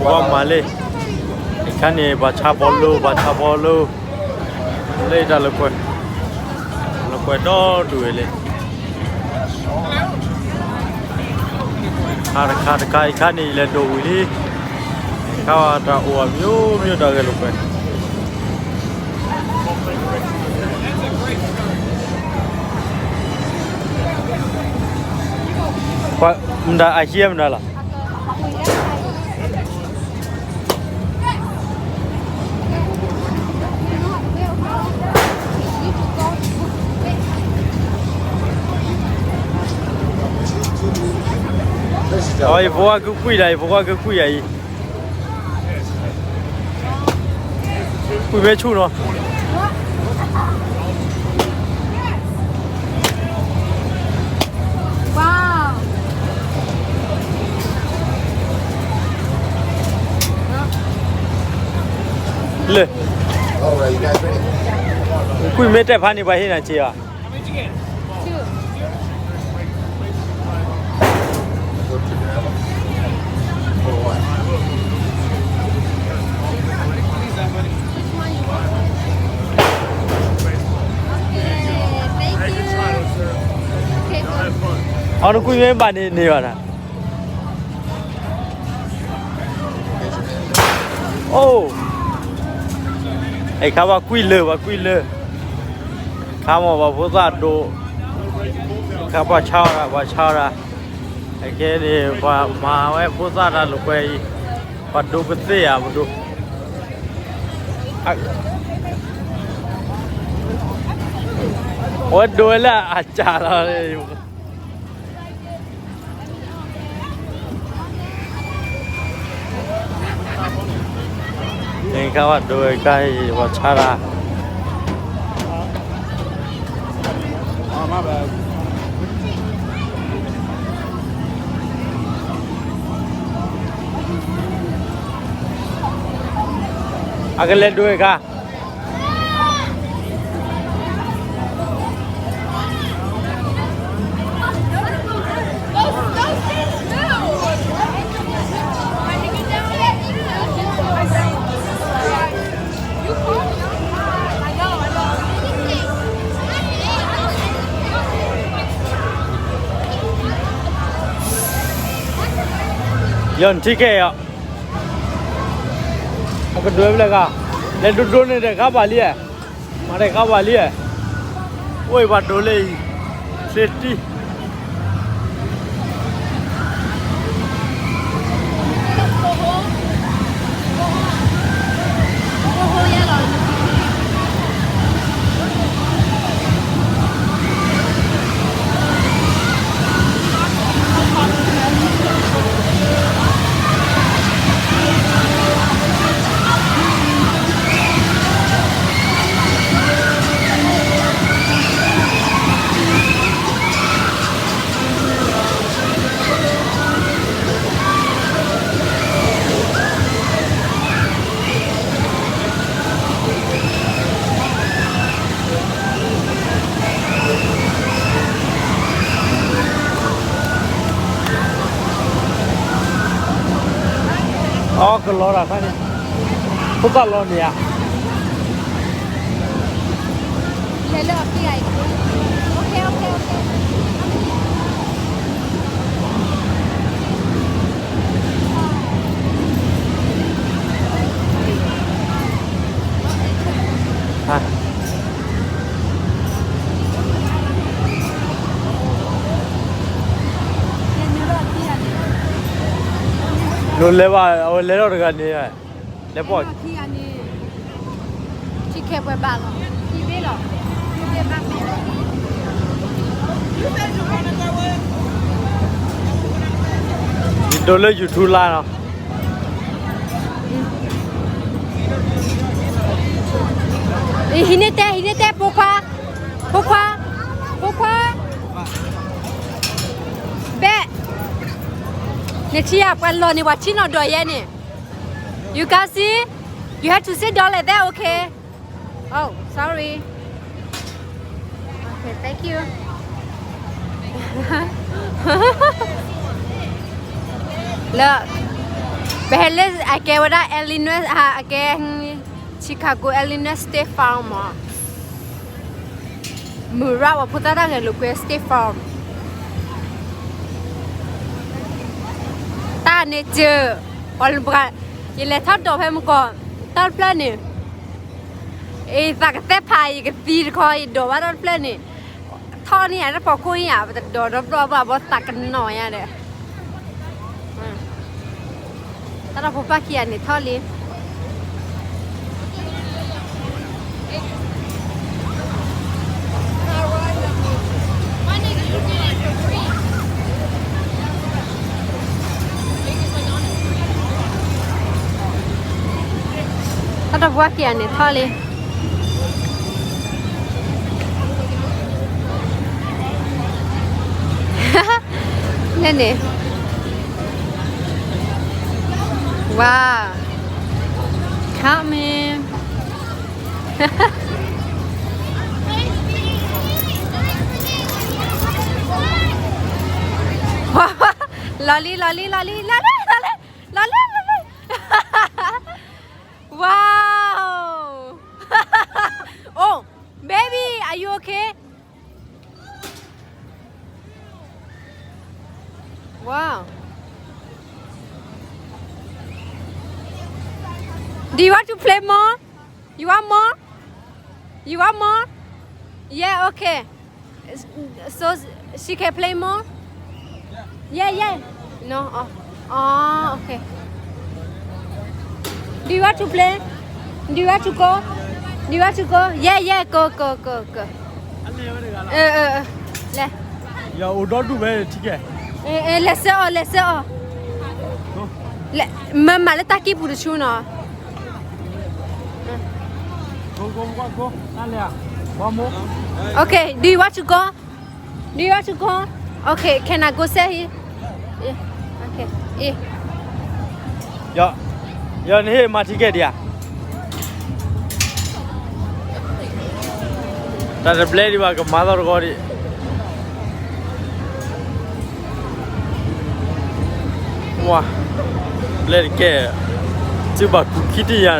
Malay. Ikannya baca bolu. Lei dah lekoi dah dua le. Kar ikan ni le dua ni. Kau ada uang miu dah lekoi. Kau menda akhir menda lah. Ôi vô cái quỷ này, vô cái quỷ này. Quỷ bé chu nó. Wow. Lê. Quỷ mẹ trẻ phán đi bài này chị à? Nó quy mấy bạn đi vào nè. Oh. Ấy khá là quy lơ. Khá mà vào phố ra đồ. Khá bà chao ra. Ấy cái này và mà ấy phố ra là lúc ấy bắt đồ cái gì à, bắt đồ. Ôi đồ là chả là ini kawan dua kali wawancara. Agak lihat dua kah? Yon tiket ya. Apa dua belas kah? Lalu dua ni dek apa liya? Mana apa liya? Oi, buat dole safety. Oh, kalau rasanya, bukan lo ni ya. Lele api ay. Okay. Hah. Lo lewa dekat ni ya. Lepas. Tiket berapa lo? TV lo. TV berapa? Itu le YouTube lah. Ini teh, pourquoi? Bet. Ni siap kan lo ni watching no doya ni. You can see? You have to sit down like that, okay? Oh, sorry. Okay, thank you. Look. पहले आके वाला एलिनोस आके Chicago एलिनोस state farm मुरा वा पुता दांगे लोके state farm ता ने ज ऑल बगा ये ले था दो है मुको ता प्लान ने ए ताकते फाई के तीर खoi दो वा ता plan नेท่อนี่นะพอคุยอ่ะแต่โดนรอบๆว่าตักกันหน่อยอ่ะเนี่ยถ้าเราพบปลาเขียนนี่ท่อลิ้นถ้าเราพบปลาเขียนนี่ท่อลิ้นนี่นี่ว้าวข้ามีว้าวลอลี่ลอลี่ลอลี่ลอลี่ลอลี่ลอลี่ลอลี่ว้าว oh baby are you okay wow do you want to play more you want more you want more yeah okay so she can play more yeah no oh okay do you want to play do you want to go do you want to go yeah go ले या उड़ो do बे ठीक है laisse mamma le tacchi pure su no go allez one more okay do you want to go do you want to go okay can I go say here yeah okay ya ni ma ticket dia ta de play di ba ka mother go di wow play ke chu ba kitty ya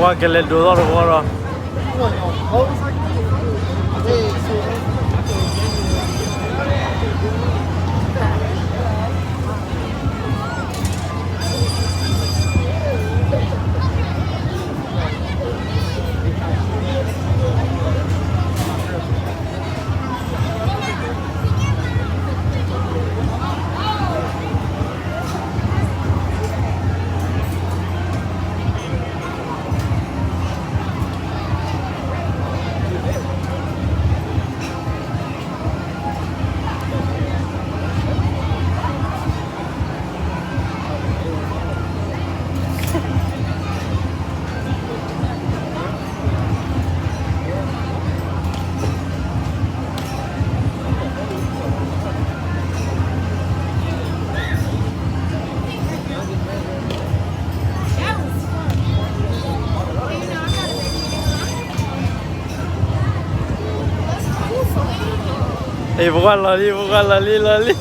wa ke le do ro bukan lali.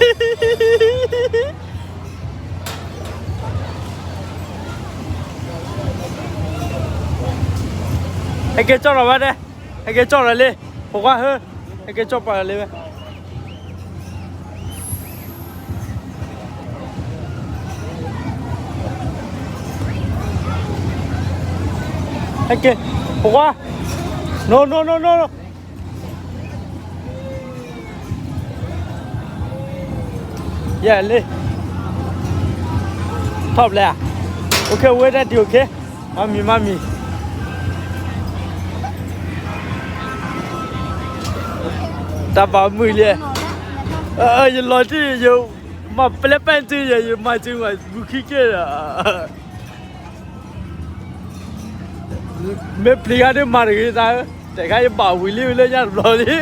Cái cho nó vào đây. Cái cho nó lên. Bỏ qua hơn. Cái cho vào lên. Cái bỏ qua. No. Yeah, Lee. Top there. Okay, wait at you, okay? Mommy. Ta bảo 10 liền. You lost it, you. Mà play pen to you, my thing was bookie kid. Mấy play cái mà người ta, tại cái bảo Willie lên nhà rồi đi.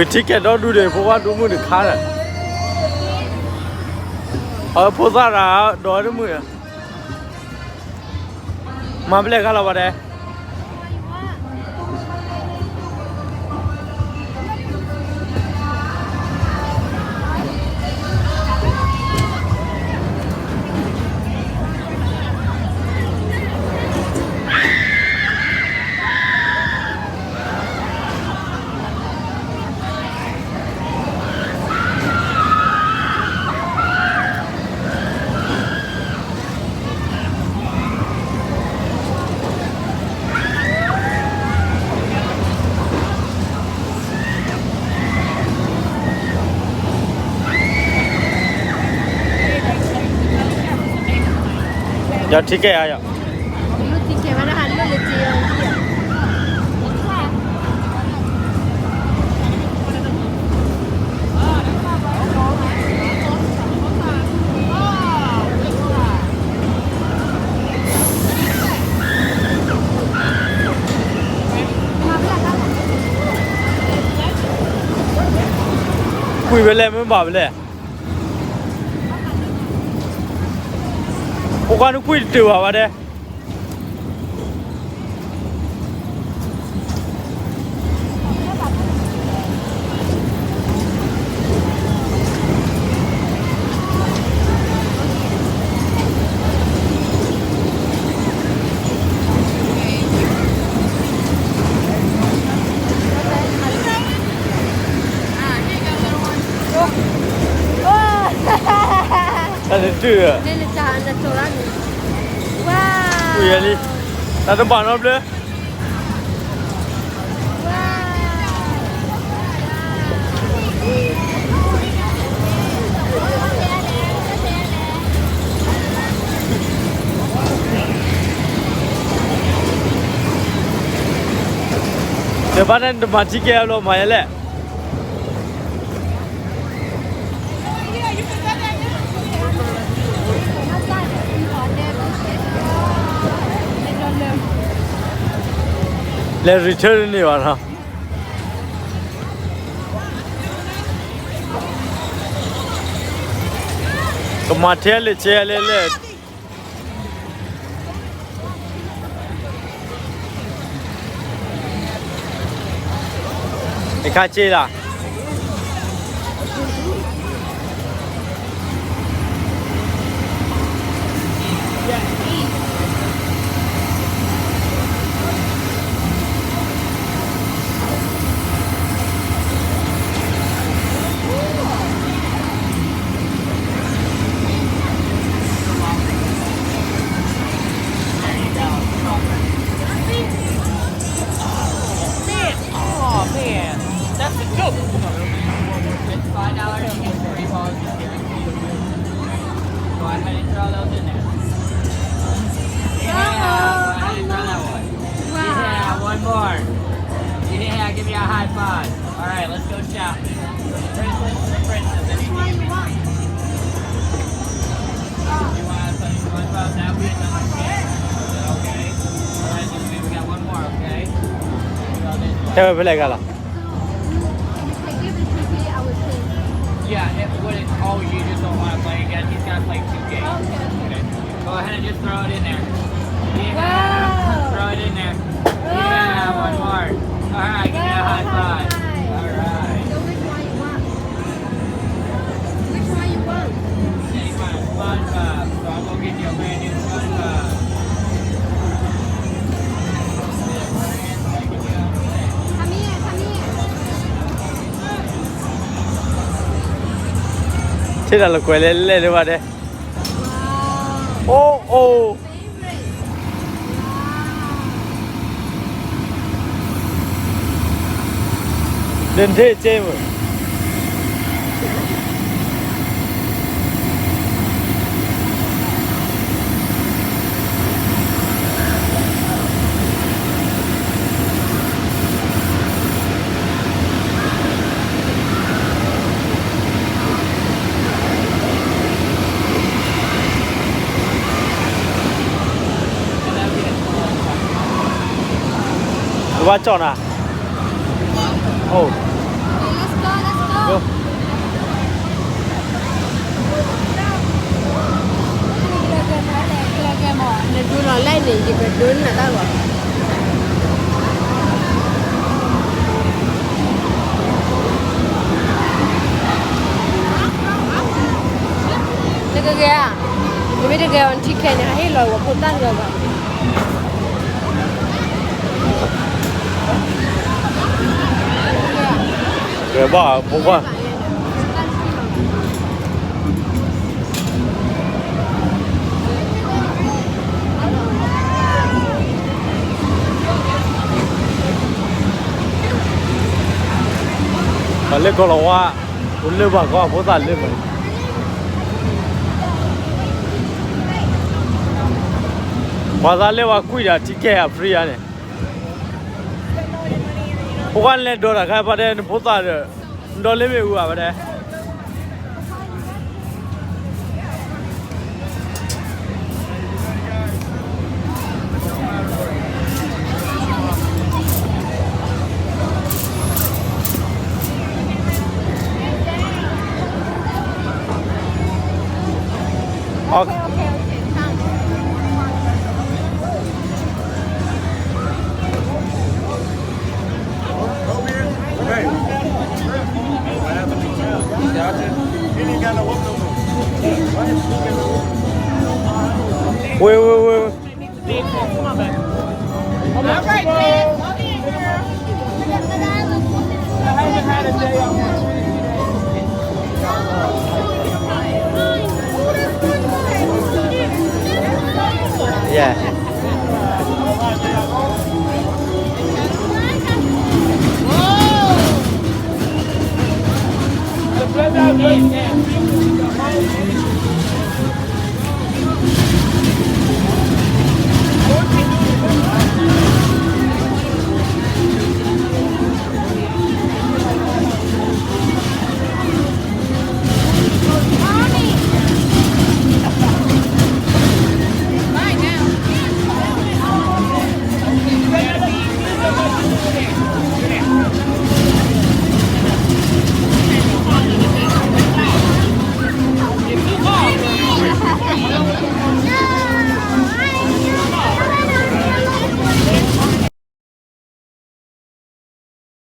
We ticket don't do the for what do the car. For that, do the moon. Mabler over there. Giờ ठीक है आया Lu tiket mana hal lu leceh. Quỳ về lên mới bảo về lên Ô con nó quỳ từ vào đây Ta đến chưa? Nên là chả là chỗ đó. Wow. Quỳ đi. Ta đã bảo nó nữa. Để bắt anh mà chỉ kêu lo mày lẹ. Let's return đi bạn hả? Cái mặt thế là chơi lên lên. Cái cá chơi là. Theo về lại cả là. Yeah, it wouldn't. Oh, you just don't want to play again. He's got to play 2 games. Okay. Go ahead and just throw it in there. Yeah. Wow. Throw it in there. Yeah, one more. All right, give me a high five. All right. So which one you want? Which one you want? Anyone, SpongeBob. So I'm gonna get you a brand new SpongeBob. Come here, come here. Thế là quay lên lên đi bạn đây. Wow. Ô ô. Favorite. Đến thế chơi mà. Qua chọn à? Ồ. Okay, let's này chỉ phải đứng là tao rồi cái kìa你们这个去看呢还老我不当个吧 Kìa bỏ bố qua Bà lên con là hoa Uống lên bà con bố giản lên mà Bà ra lên bà quỷ là chỉ kè à free à này Bố con lên đồ là khai bà đây bố giản rồi Đồ lên mẹ ua bà đây Okay. Wait. All right, man. I haven't had a day off. Yeah.